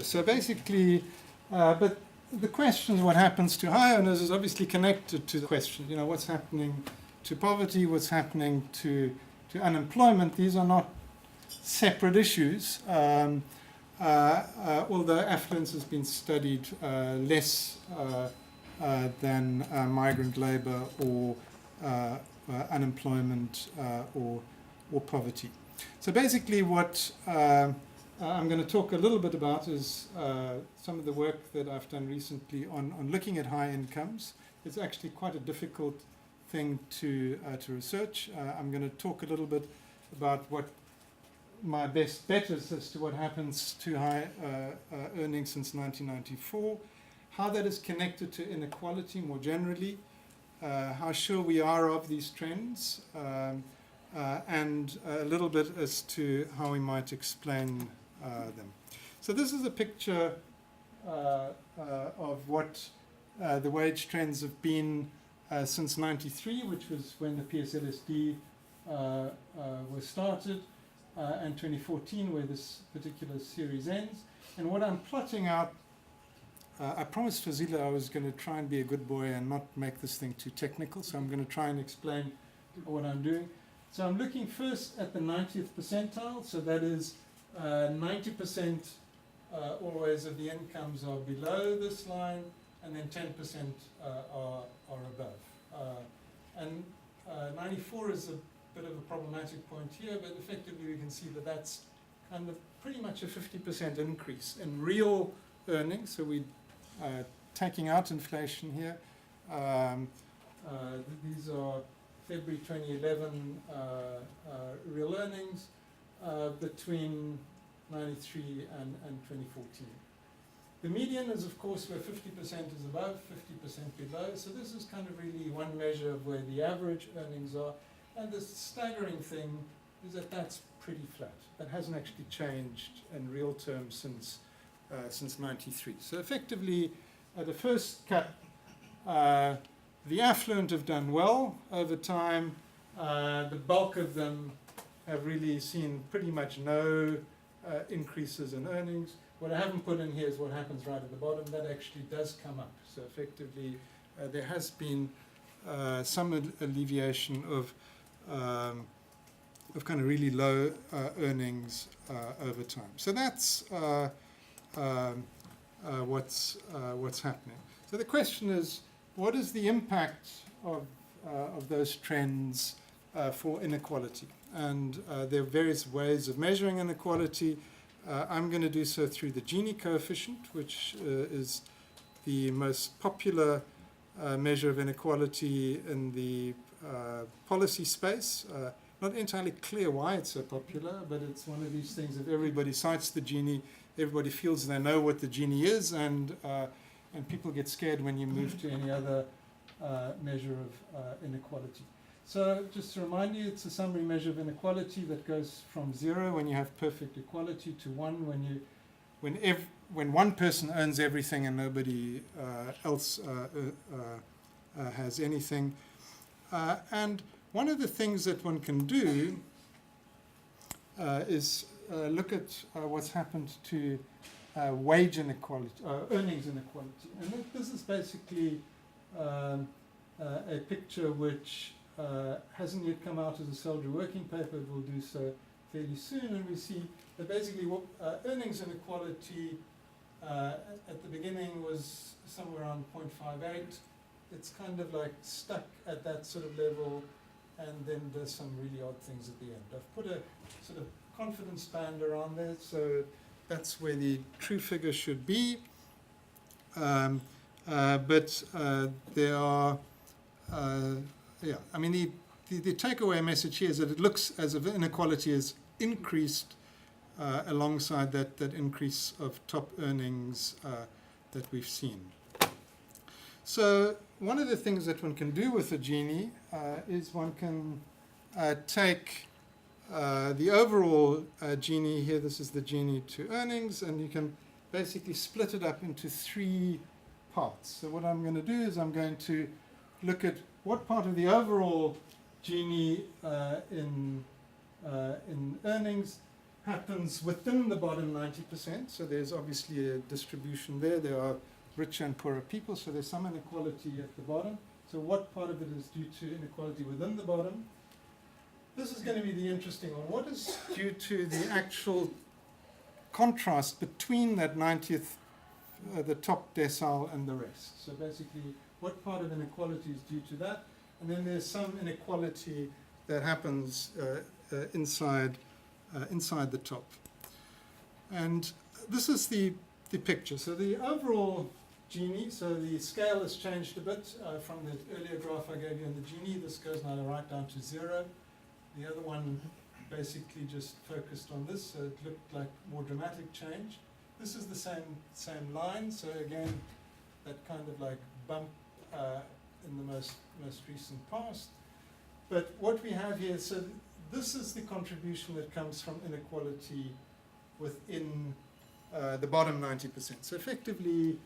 So basically, but the question is what happens to high earners is obviously connected to the question, what's happening to poverty, what's happening to unemployment. These are not separate issues, although affluence has been studied less than migrant labor or unemployment or poverty. So basically what I'm going to talk a little bit about is some of the work that I've done recently on looking at high incomes. It's actually quite a difficult thing to research. I'm going to talk a little bit about what my best bet is as to what happens to high earnings since 1994, how that is connected to inequality more generally, how sure we are of these trends, and a little bit as to how we might explain them. So this is a picture of what the wage trends have been since 93, which was when the PSLSD was started, and 2014, where this particular series ends. And what I'm plotting out, I promised Fazila I was going to try and be a good boy and not make this thing too technical, so I'm going to try and explain what I'm doing. So I'm looking first at the 90th percentile, so that is 90% always of the incomes are below this line, and then 10% are above. And 94 is a bit of a problematic point here, but effectively we can see that that's kind of pretty much a 50% increase in real earnings. So we're taking out inflation here. These are February 2011 real earnings between 93 and 2014. The median is, of course, where 50% is above, 50% below. So this is kind of really one measure of where the average earnings are. And the staggering thing is that that's pretty flat. That hasn't actually changed in real terms since 93. So effectively, at the first cut, the affluent have done well over time. The bulk of them have really seen pretty much no increases in earnings. What I haven't put in here is what happens right at the bottom. That actually does come up. So effectively, there has been some alleviation of kind of really low earnings over time. So that's what's happening. So the question is, what is the impact of those trends for inequality? And there are various ways of measuring inequality. I'm going to do so through the Gini coefficient, which is the most popular measure of inequality in the policy space. Not entirely clear why it's so popular, but it's one of these things that everybody cites the Gini, everybody feels they know what the Gini is, and people get scared when you move to any other measure of inequality. So just to remind you, it's a summary measure of inequality that goes from 0 when you have perfect equality to 1 when one person earns everything and nobody else has anything. And one of the things that one can do is look at what's happened to wage inequality, earnings inequality. And this is basically a picture which hasn't yet come out as a SALDRU working paper. It will do so fairly soon. And we see that basically what earnings inequality at the beginning was somewhere around 0.58. It's kind of like stuck at that sort of level, and then there's some really odd things at the end. I've put a sort of confidence band around there, so that's where the true figure should be. But there are, I mean, the takeaway message here is that it looks as if inequality has increased alongside that increase of top earnings that we've seen. So one of the things that one can do with the Gini is one can take the overall Gini here. This is the Gini to earnings, and you can basically split it up into 3 parts. So what I'm going to do is I'm going to look at what part of the overall Gini in earnings happens within the bottom 90%. So there's obviously a distribution there. There are richer and poorer people, so there's some inequality at the bottom. So what part of it is due to inequality within the bottom? This is going to be the interesting one. What is due to the actual contrast between that 90th, the top decile, and the rest? So basically, what part of inequality is due to that? And then there's some inequality that happens inside the top. And this is the picture. So the overall Gini, so the scale has changed a bit from the earlier graph I gave you in the Gini. This goes now right down to 0. The other one basically just focused on this, so it looked like more dramatic change. This is the same line, so again, that kind of like bump in the most recent past. But what we have here, so this is the contribution that comes from inequality within the bottom 90%. So effectively,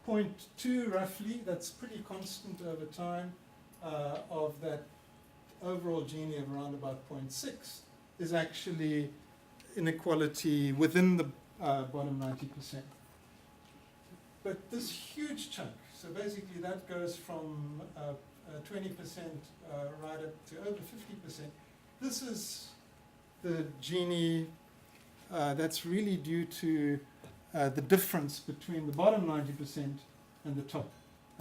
0.2 roughly, that's pretty constant over time, of that overall Gini of around about 0.6 is actually inequality within the bottom 90%. But this huge chunk, so basically that goes from 20% right up to over 50%. This is the Gini that's really due to the difference between the bottom 90% and the top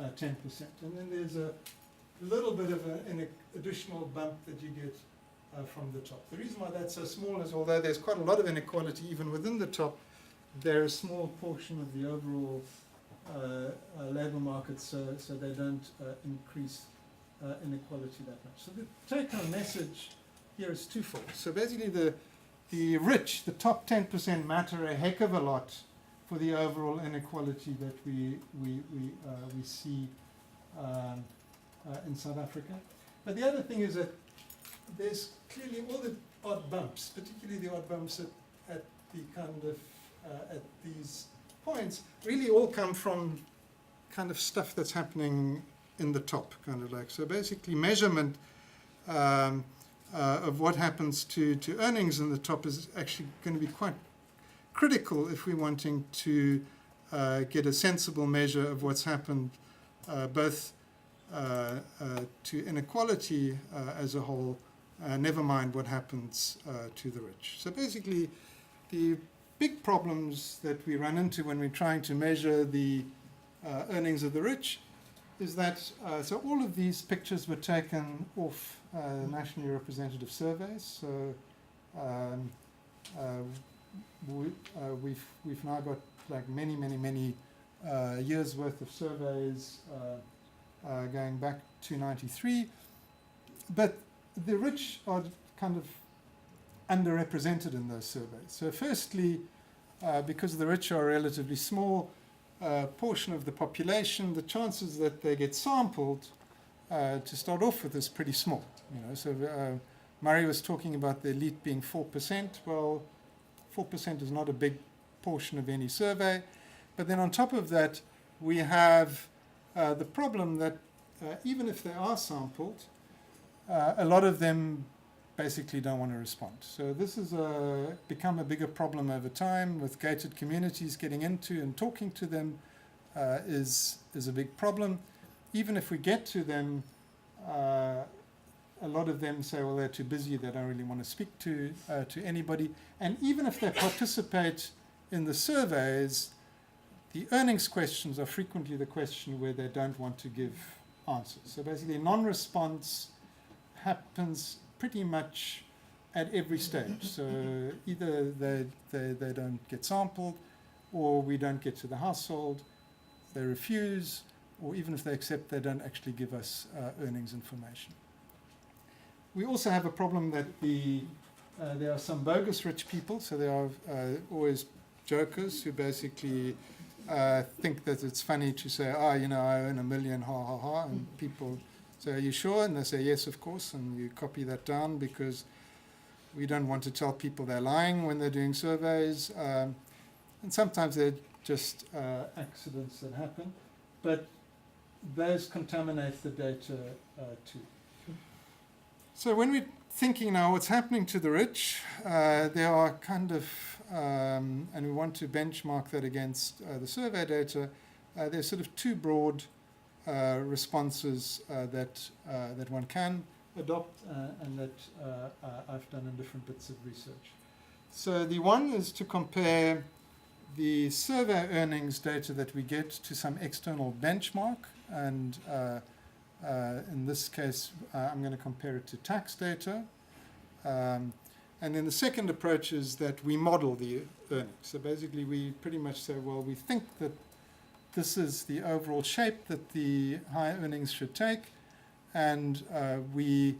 10%. And then there's a little bit of an additional bump that you get from the top. The reason why that's so small is although there's quite a lot of inequality even within the top, they're a small portion of the overall labour market, so they don't increase inequality that much. So the take-home message here is twofold. So basically the rich, the top 10%, matter a heck of a lot for the overall inequality that we see in South Africa. But the other thing is that there's clearly all the odd bumps, particularly the odd bumps at the kind of at these points, really all come from kind of stuff that's happening in the top, kind of like. So basically measurement of what happens to earnings in the top is actually going to be quite critical if we're wanting to get a sensible measure of what's happened both to inequality as a whole, never mind what happens to the rich. So basically the big problems that we run into when we're trying to measure the earnings of the rich is that, so all of these pictures were taken off nationally representative surveys. So we've now got like many years worth of surveys going back to 93. But the rich are kind of underrepresented in those surveys. So firstly, because the rich are a relatively small portion of the population, the chances that they get sampled to start off with is pretty small. You know, so Murray was talking about the elite being 4%. Well, 4% is not a big portion of any survey. But then on top of that, we have the problem that even if they are sampled, a lot of them basically don't want to respond. So this has become a bigger problem over time, with gated communities getting into and talking to them is a big problem. Even if we get to them, a lot of them say, well, they're too busy, they don't really want to speak to anybody. And even if they participate in the surveys, the earnings questions are frequently the question where they don't want to give answers. So basically non-response happens pretty much at every stage. So either they don't get sampled, or we don't get to the household, they refuse, or even if they accept, they don't actually give us earnings information. We also have a problem that there are some bogus rich people, so there are always jokers who basically think that it's funny to say, I own $1 million, ha ha ha, and people say, are you sure? And they say, yes, of course, and you copy that down because we don't want to tell people they're lying when they're doing surveys. And sometimes they're just accidents that happen, but those contaminate the data too. So when we're thinking now what's happening to the rich. There are kind of, and we want to benchmark that against the survey data. There's sort of two broad responses that one can adopt and that I've done in different bits of research. So the one is to compare the survey earnings data that we get to some external benchmark, and in this case I'm going to compare it to tax data. And then the second approach is that we model the earnings. So basically we pretty much say, well, we think that this is the overall shape that the high earnings should take, and we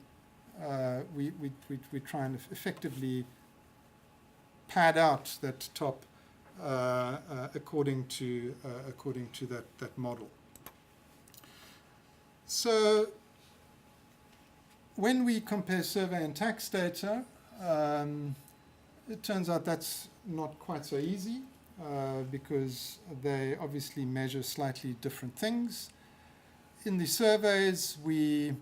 try and effectively pad out that top according to that model. So when we compare survey and tax data, it turns out that's not quite so easy because they obviously measure slightly different things. In the surveys, they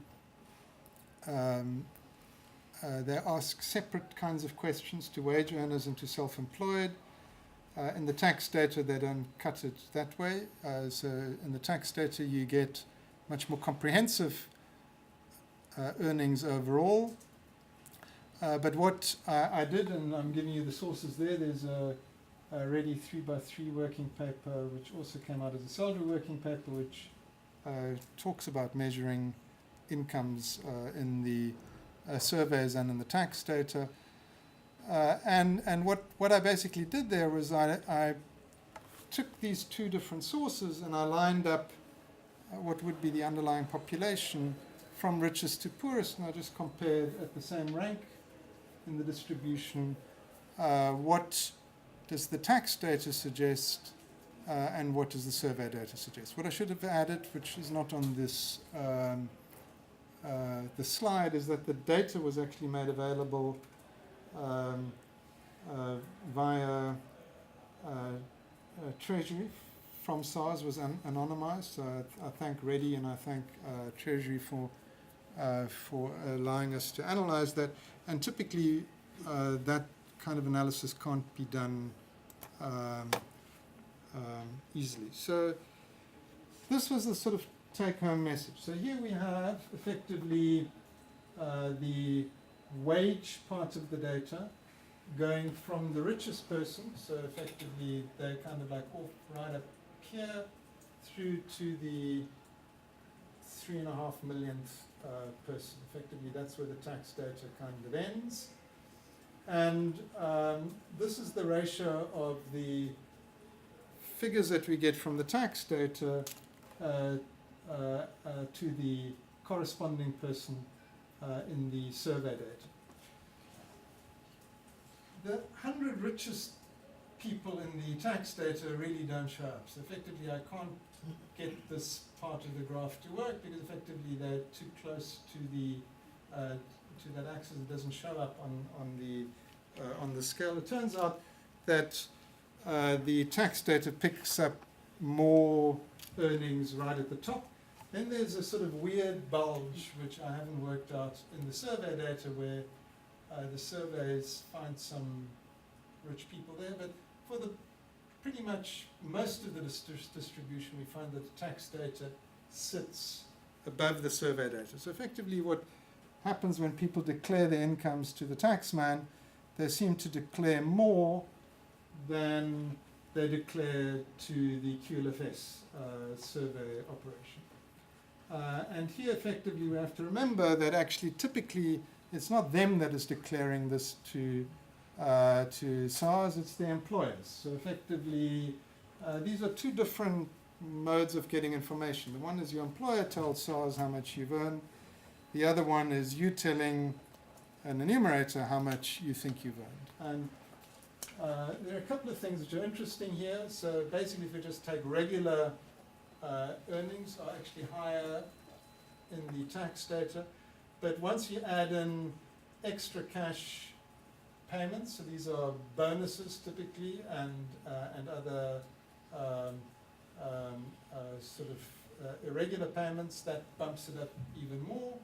ask separate kinds of questions to wage earners and to self-employed. In the tax data, they don't cut it that way. So in the tax data, you get much more comprehensive earnings overall. But what I did, and I'm giving you the sources there, there's a ready 3x3 working paper, which also came out as a SALDRU working paper, which talks about measuring incomes in the surveys and in the tax data. And what I basically did there was I took these two different sources and I lined up what would be the underlying population from richest to poorest, and I just compared at the same rank in the distribution what does the tax data suggest and what does the survey data suggest. What I should have added, which is not on this the slide, is that the data was actually made available via Treasury from SARS, was anonymized. So I thank Reddy and I thank Treasury for allowing us to analyze that. And typically that kind of analysis can't be done easily. So this was the sort of take-home message. So here we have effectively the wage part of the data going from the richest person, so effectively they're kind of like off right up here through to the 3.5 millionth person. Effectively that's where the tax data kind of ends. And this is the ratio of the figures that we get from the tax data to the corresponding person in the survey data. The 100 richest people in the tax data really don't show up. So effectively I can't get this part of the graph to work because effectively they're too close to the to that axis. It doesn't show up on the scale. It turns out that the tax data picks up more earnings right at the top. Then there's a sort of weird bulge which I haven't worked out in the survey data where the surveys find some rich people there, but for the pretty much most of the distribution we find that the tax data sits above the survey data. So effectively what happens when people declare their incomes to the taxman, they seem to declare more than they declare to the QLFS survey operation. And here effectively we have to remember that actually typically it's not them that is declaring this to SARS, it's the employers. So effectively these are two different modes of getting information. The one is your employer tells SARS how much you've earned. The other one is you telling an enumerator how much you think you've earned. And there are a couple of things which are interesting here. So basically if we just take regular earnings are actually higher in the tax data. But once you add in extra cash payments, so these are bonuses typically and other sort of irregular payments, that bumps it up even more.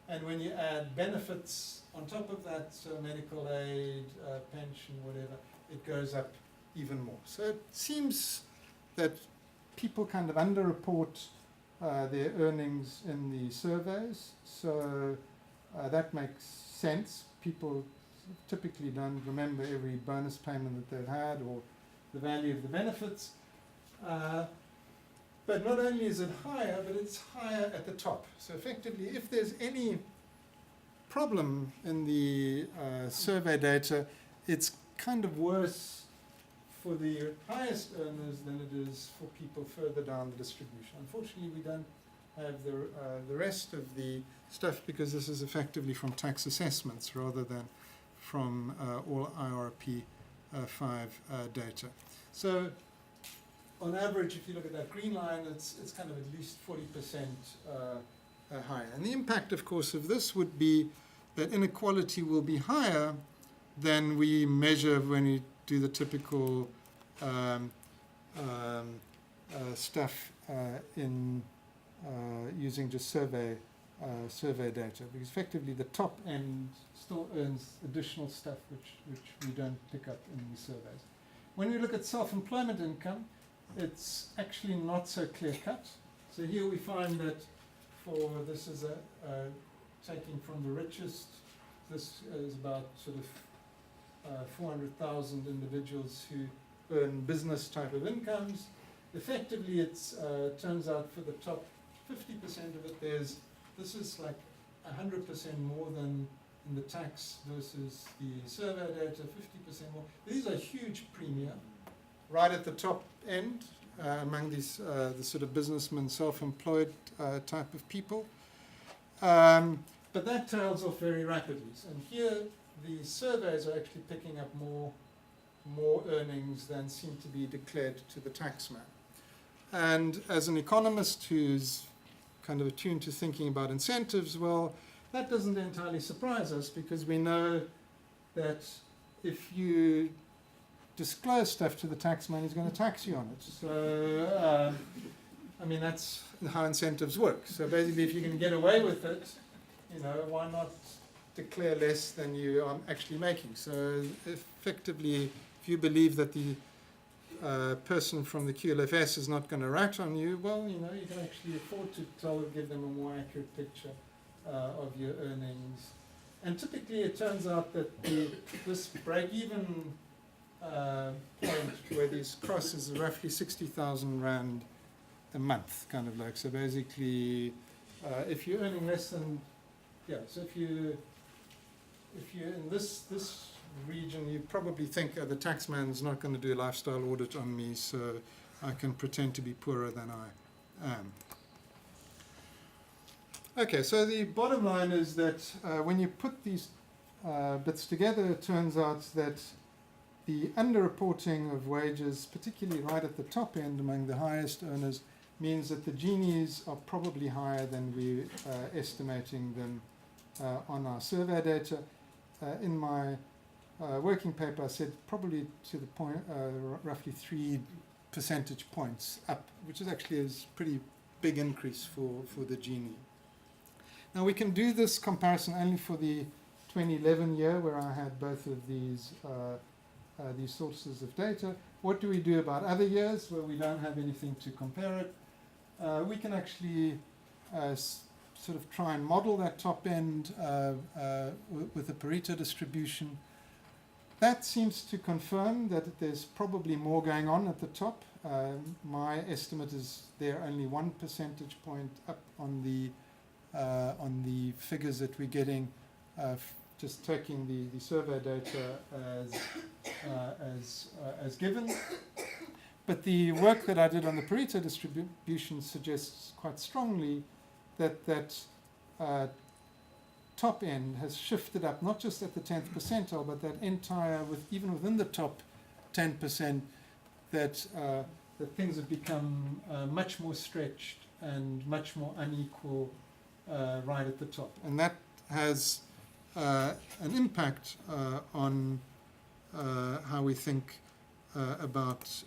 And when you add benefits on top of that, medical aid, pension, whatever, it goes up even more. So it seems that people kind of underreport their earnings in the surveys. So that makes sense. People typically don't remember every bonus payment that they've had or the value of the benefits. But not only is it higher, but it's higher at the top. So effectively, if there's any problem in the survey data, it's kind of worse for the highest earners than it is for people further down the distribution. Unfortunately, we don't have the rest of the stuff because this is effectively from tax assessments rather than from all IRP 5 data. So on average, if you look at that green line, it's kind of at least 40% higher. And the impact, of course, of this would be that inequality will be higher than we measure when we do the typical stuff in using just survey data, because effectively the top end still earns additional stuff which we don't pick up in these surveys. When we look at self-employment income, it's actually not so clear-cut. So here we find that this is taking from the richest, this is about sort of 400,000 individuals who earn business type of incomes. Effectively, it turns out for the top 50% of it, this is like 100% more than in the tax versus the survey data, 50% more. These are huge premium right at the top end among these the sort of businessmen, self-employed type of people. But that tails off very rapidly. And here the surveys are actually picking up more earnings than seem to be declared to the taxman. And as an economist who's kind of attuned to thinking about incentives, well, that doesn't entirely surprise us because we know that if you disclose stuff to the taxman, he's going to tax you on it. So, I mean, that's how incentives work. So basically, if you can get away with it, why not declare less than you are actually making? So effectively, if you believe that the person from the QLFS is not going to rat on you, well, you can actually afford to give them a more accurate picture of your earnings. And typically, it turns out that this break-even point where these crosses are roughly 60,000 Rand a month, kind of like. So basically, if you're earning less than, so if you're in this region, you probably think the taxman's not going to do a lifestyle audit on me, so I can pretend to be poorer than I am. Okay, so the bottom line is that when you put these bits together, it turns out that the underreporting of wages, particularly right at the top end among the highest earners, means that the Ginies are probably higher than we're estimating them on our survey data. In my working paper, I said probably to the point, roughly 3 percentage points up, which is actually a pretty big increase for the Gini. Now we can do this comparison only for the 2011 year, where I had both of these sources of data. What do we do about other years where we don't have anything to compare it? We can actually sort of try and model that top end with a Pareto distribution. That seems to confirm that there's probably more going on at the top. My estimate is they're only 1 percentage point up on the figures that we're getting, just taking the survey data as given. But the work that I did on the Pareto distribution suggests quite strongly that top end has shifted up, not just at the 10th percentile, but that entire, even within the top 10%, that things have become much more stretched and much more unequal right at the top. And that has an impact on how we think about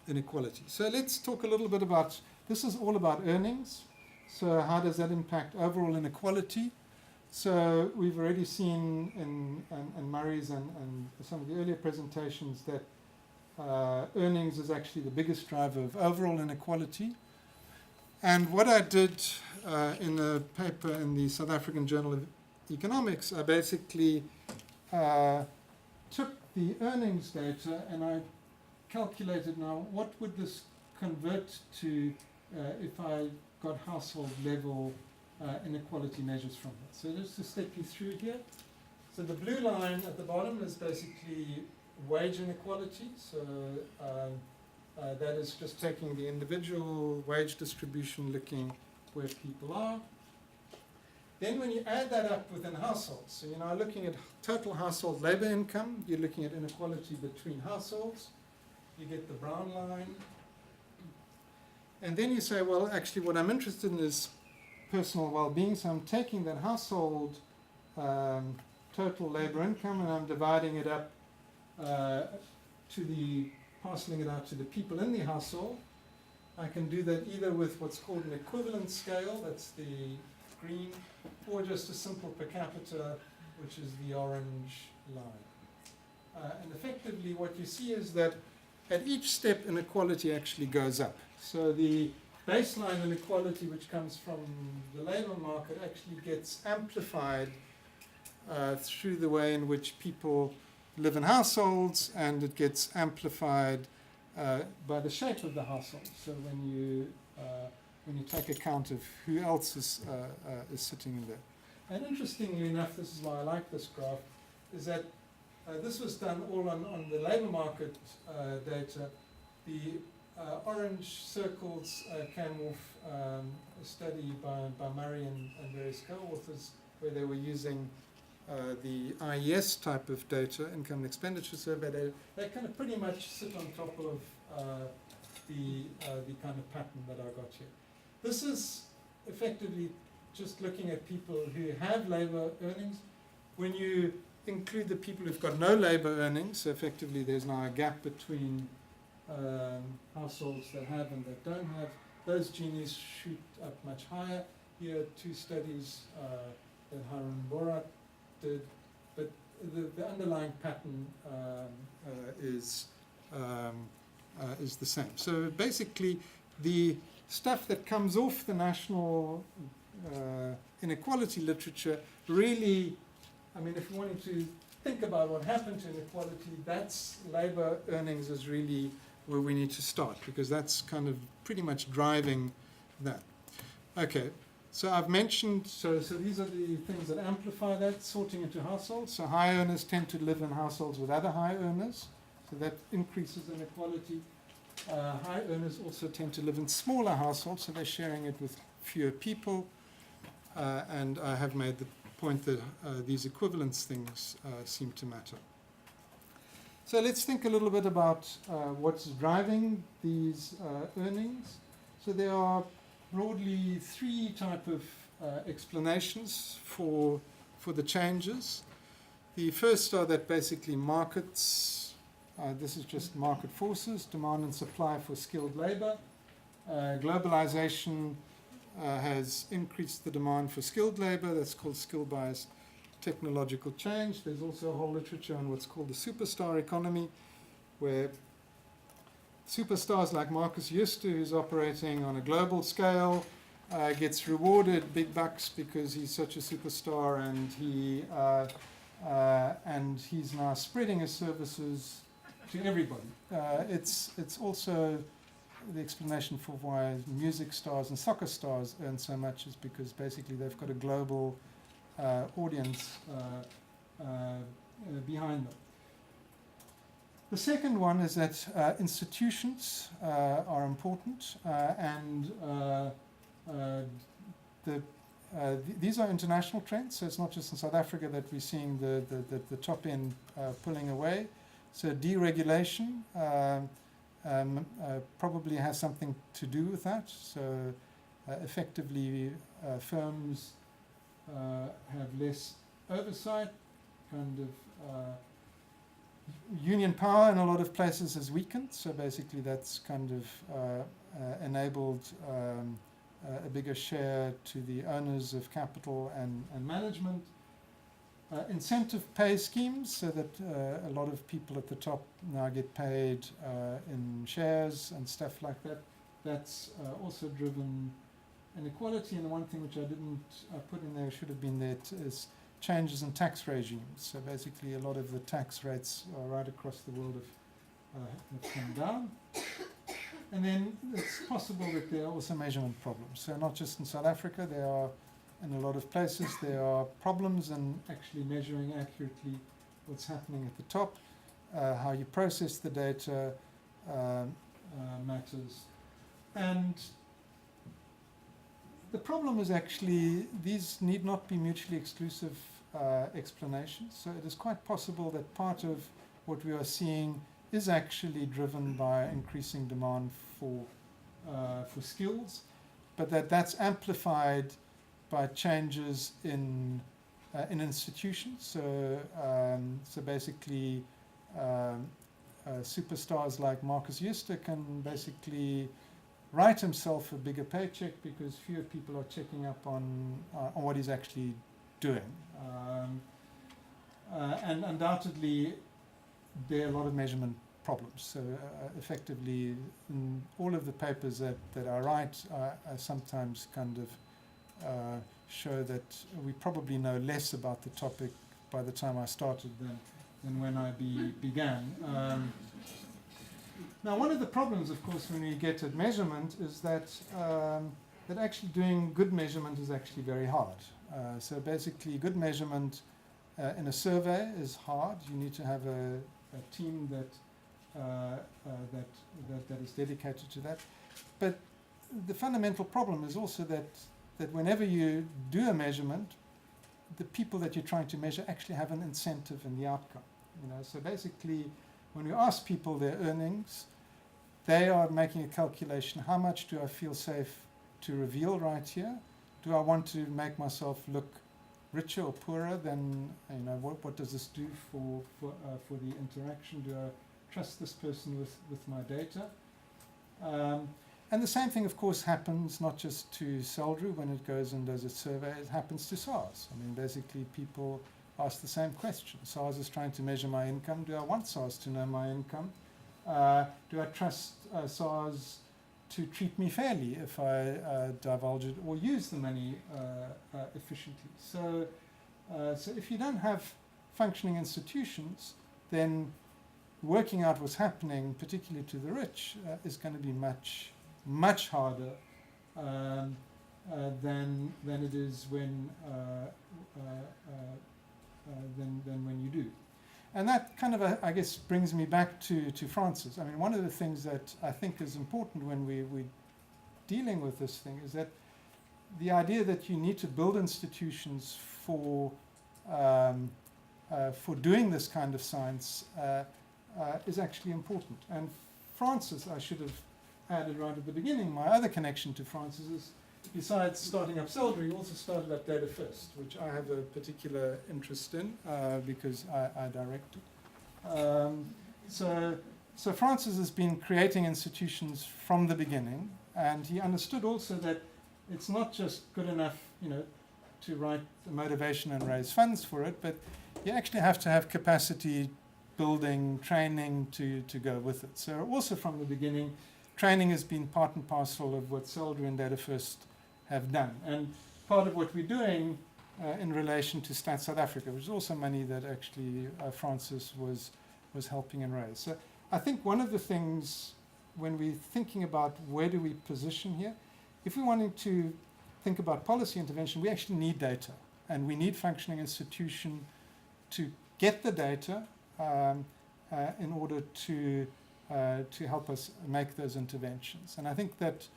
inequality. So let's talk a little bit about, this is all about earnings. So how does that impact overall inequality? So we've already seen in Murray's and some of the earlier presentations that earnings is actually the biggest driver of overall inequality. And what I did in a paper in the South African Journal of Economics, I basically took the earnings data and I calculated now what would this convert to if I got household level inequality measures from it. So just to step you through here. So the blue line at the bottom is basically wage inequality. So that is just taking the individual wage distribution, looking where people are. Then when you add that up within households, so you're now looking at total household labor income, you're looking at inequality between households, you get the brown line. And then you say, well, actually what I'm interested in is personal well-being, so I'm taking that household total labor income and I'm dividing it up parceling it out to the people in the household. I can do that either with what's called an equivalent scale, that's the green, or just a simple per capita, which is the orange line. And effectively what you see is that at each step inequality actually goes up. So the baseline inequality which comes from the labour market actually gets amplified through the way in which people live in households, and it gets amplified by the shape of the household. So when you take account of who else is sitting in there. And interestingly enough, this is why I like this graph, is that this was done all on the labour market data. The orange circles came off a study by Murray and various co-authors where they were using the IES type of data, income and expenditure survey data. They kind of pretty much sit on top of the kind of pattern that I got here. This is effectively just looking at people who have labour earnings. When you include the people who've got no labour earnings, so effectively there's now a gap between households that have and that don't have, those Gini's shoot up much higher. Here are two studies that Harun Borat did, but the underlying pattern is the same. So basically the stuff that comes off the national inequality literature really, I mean, if you wanted to think about what happened to inequality, that's labour earnings is really where we need to start, because that's kind of pretty much driving that. Okay, so I've mentioned, so these are the things that amplify that, sorting into households. So high earners tend to live in households with other high earners, so that increases inequality. High earners also tend to live in smaller households, so they're sharing it with fewer people. And I have made the point that these equivalence things seem to matter. So let's think a little bit about what's driving these earnings. So there are broadly three type of explanations for the changes. The first are that basically markets, this is just market forces, demand and supply for skilled labor. Globalization has increased the demand for skilled labor. That's called skill-biased technological change. There's also a whole literature on what's called the superstar economy, where superstars like Marcus Juster, who's operating on a global scale, gets rewarded big bucks because he's such a superstar, and he's now spreading his services to everybody. It's also the explanation for why music stars and soccer stars earn so much is because basically they've got a global audience behind them. The second one is that institutions are important, and these are international trends, so it's not just in South Africa that we're seeing the top end pulling away. So deregulation probably has something to do with that. So effectively firms have less oversight, kind of union power in a lot of places has weakened, so basically that's kind of enabled a bigger share to the owners of capital and management. Incentive pay schemes, so that a lot of people at the top now get paid in shares and stuff like that. That's also driven inequality. And the one thing which I didn't put in there, should have been there, is changes in tax regimes. So basically a lot of the tax rates right across the world have come down. And then it's possible that there are also measurement problems. So not just in South Africa, there are in a lot of places there are problems in actually measuring accurately what's happening at the top. How you process the data matters. And the problem is actually these need not be mutually exclusive explanations. So it is quite possible that part of what we are seeing is actually driven by increasing demand for skills, but that's amplified by changes in institutions. So basically, superstars like Marcus Jooste can basically write himself a bigger paycheck because fewer people are checking up on what he's actually doing. And undoubtedly, there are a lot of measurement problems. So effectively, in all of the papers that I write, I sometimes kind of show that we probably know less about the topic by the time I started than when I began. Now, one of the problems, of course, when we get at measurement is that that actually doing good measurement is actually very hard. So basically, good measurement in a survey is hard. You need to have a team that is dedicated to that. But the fundamental problem is also that whenever you do a measurement, the people that you're trying to measure actually have an incentive in the outcome. So basically, when you ask people their earnings, they are making a calculation. How much do I feel safe to reveal right here? Do I want to make myself look richer or poorer than, what does this do for the interaction? Do I trust this person with my data? And the same thing, of course, happens not just to SALDRU when it goes and does its survey, it happens to SARS. Basically, people ask the same question. SARS is trying to measure my income. Do I want SARS to know my income? Do I trust SARS to treat me fairly if I divulge it or use the money efficiently? So if you don't have functioning institutions, then working out what's happening, particularly to the rich, is going to be much harder than it is when you do. And that kind of, I guess, brings me back to Francis. One of the things that I think is important when we're dealing with this thing is that the idea that you need to build institutions for doing this kind of science is actually important. And Francis, I should have added right at the beginning, my other connection to Francis is, besides starting up SALDRU, he also started up Data First, which I have a particular interest in because I direct it. So Francis has been creating institutions from the beginning, and he understood also that it's not just good enough, to write the motivation and raise funds for it, but you actually have to have capacity building, training to go with it. So also from the beginning, training has been part and parcel of what SALDRU and Data First have done. And part of what we're doing in relation to Stat South Africa, which is also money that actually Francis was helping and raise. So I think one of the things when we're thinking about where do we position here, if we're wanting to think about policy intervention, we actually need data. And we need functioning institution to get the data in order to help us make those interventions. And I think that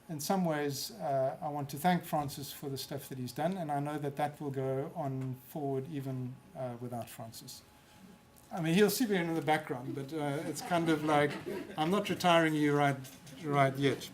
in some ways, I want to thank Francis for the stuff that he's done, and I know that will go on forward even without Francis. He'll sit here in the background, but it's kind of like, I'm not retiring you right yet.